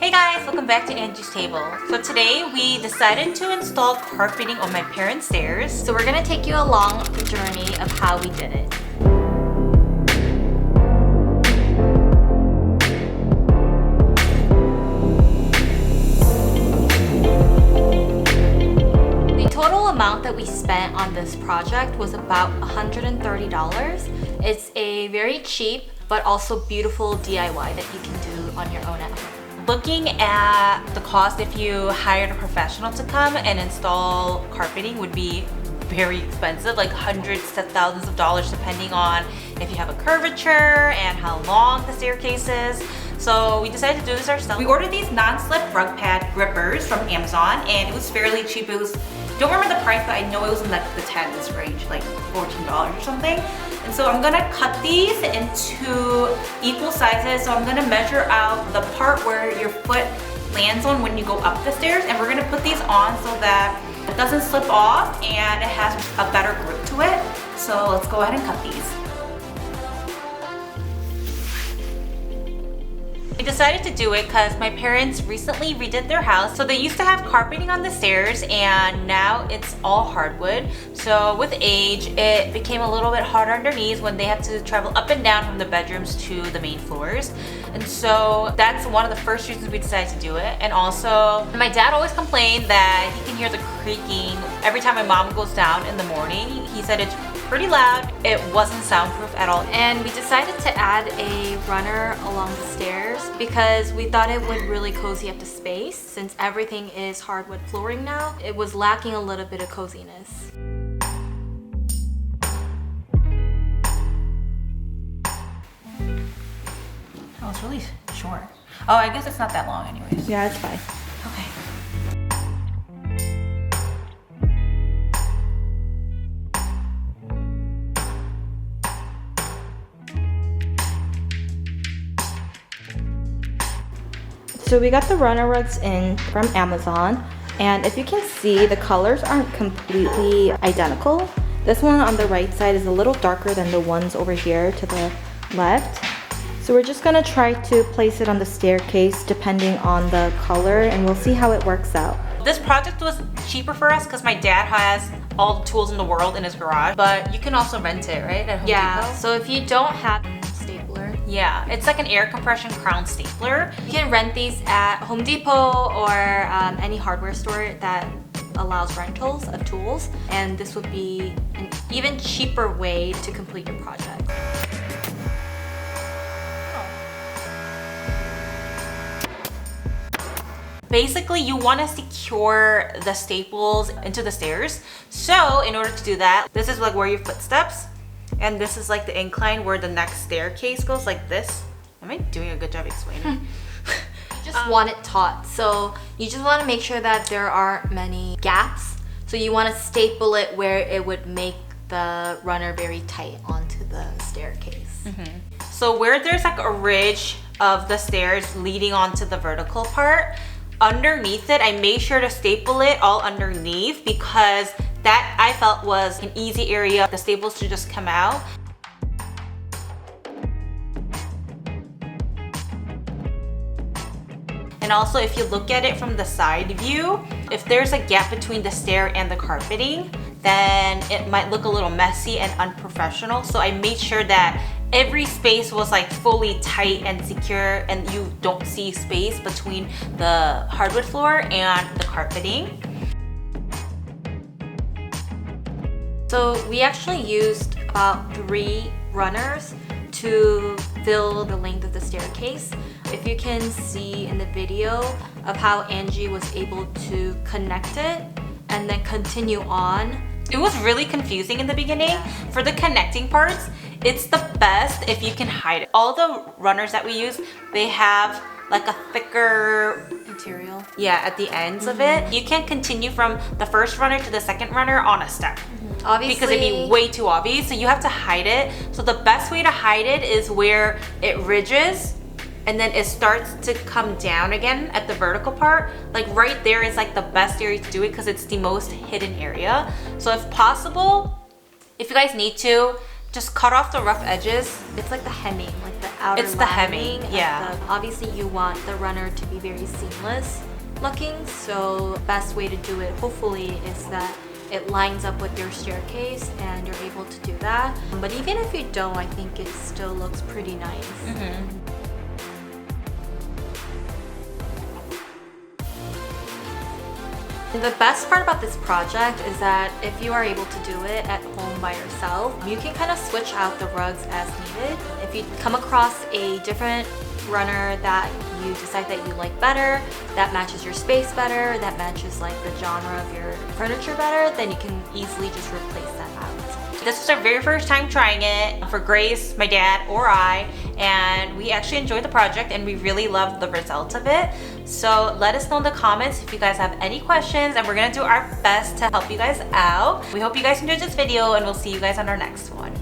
Hey guys, welcome back to Angie's Table. So today we decided to install carpeting on my parents' stairs. So we're gonna take you along the journey of how we did it. The total amount that we spent on this project was about $130. It's a very cheap but also beautiful DIY that you can do on your own at home. Looking at the cost if you hired a professional to come and install carpeting would be very expensive, like hundreds to thousands of dollars depending on if you have a curvature and how long the staircase is. So we decided to do this ourselves. We ordered these non-slip rug pad grippers from Amazon and it was fairly cheap. It was, don't remember the price, but I know it was in like the tens range, like $14 or something. And so I'm gonna cut these into equal sizes. So I'm gonna measure out the part where your foot lands on when you go up the stairs, and we're gonna put these on so that it doesn't slip off and it has a better grip to it. So let's go ahead and cut these. We decided to do it because my parents recently redid their house. So they used to have carpeting on the stairs and now it's all hardwood. So with age, it became a little bit harder on their knees when they had to travel up and down from the bedrooms to the main floors. And so that's one of the first reasons we decided to do it. And also, my dad always complained that he can hear the creaking every time my mom goes down in the morning. He said it's pretty loud. It wasn't soundproof at all. And we decided to add a runner along the stairs because we thought it would really cozy up the space. Since everything is hardwood flooring now, it was lacking a little bit of coziness. Oh, it's really short. Oh, I guess it's not that long anyways. Yeah, it's fine. Okay. So we got the runner rugs in from Amazon, and if you can see, the colors aren't completely identical. This one on the right side is a little darker than the ones over here to the left. So we're just gonna try to place it on the staircase depending on the color, and we'll see how it works out. This project was cheaper for us because my dad has all the tools in the world in his garage, but you can also rent it, right? At Home Depot? So if you don't have a stapler, yeah, it's like an air compression crown stapler. you can rent these at Home Depot or any hardware store that allows rentals of tools, and this would be an even cheaper way to complete your project. Basically, you want to secure the staples into the stairs. So in order to do that, this is like where your footsteps, and this is like the incline where the next staircase goes, like this. Am I doing a good job explaining? You just want it taut, so you just want to make sure that there aren't many gaps. So you want to staple it where it would make the runner very tight onto the staircase. So where there's like a ridge of the stairs leading onto the vertical part, underneath it, I made sure to staple it all underneath because that I felt was an easy area. The staples should just come out. And also, if you look at it from the side view, if there's a gap between the stair and the carpeting, then it might look a little messy and unprofessional. So I made sure that every space was like fully tight and secure, and you don't see space between the hardwood floor and the carpeting. So we actually used about 3 runners to fill the length of the staircase. If you can see in the video of how Angie was able to connect it and then continue on. It was really confusing in the beginning. For the connecting parts, it's the best if you can hide it. All the runners that we use, they have like a thicker Material. yeah, at the ends of it. You can't continue from the first runner to the second runner on a step. Obviously, Because it'd be way too obvious, so you have to hide it. So the best way to hide it is where it ridges and then it starts to come down again at the vertical part. Like right there is like the best area to do it because it's the most hidden area. So if possible, if you guys need to, just cut off the rough edges. it's like the hemming, like the outer It's the lining. hemming, yeah. Obviously, you want the runner to be very seamless looking, so best way to do it, hopefully, is that it lines up with your staircase and you're able to do that. But even if you don't, I think it still looks pretty nice. The best part about this project is that if you are able to do it at home by yourself, you can kind of switch out the rugs as needed. If you come across a different runner that you decide that you like better, that matches your space better, that matches like the genre of your furniture better, then you can easily just replace that out. This was our very first time trying it for Grace, my dad, or I, and we actually enjoyed the project and we really loved the results of it. So let us know in the comments if you guys have any questions, and we're gonna do our best to help you guys out. We hope you guys enjoyed this video, and we'll see you guys on our next one.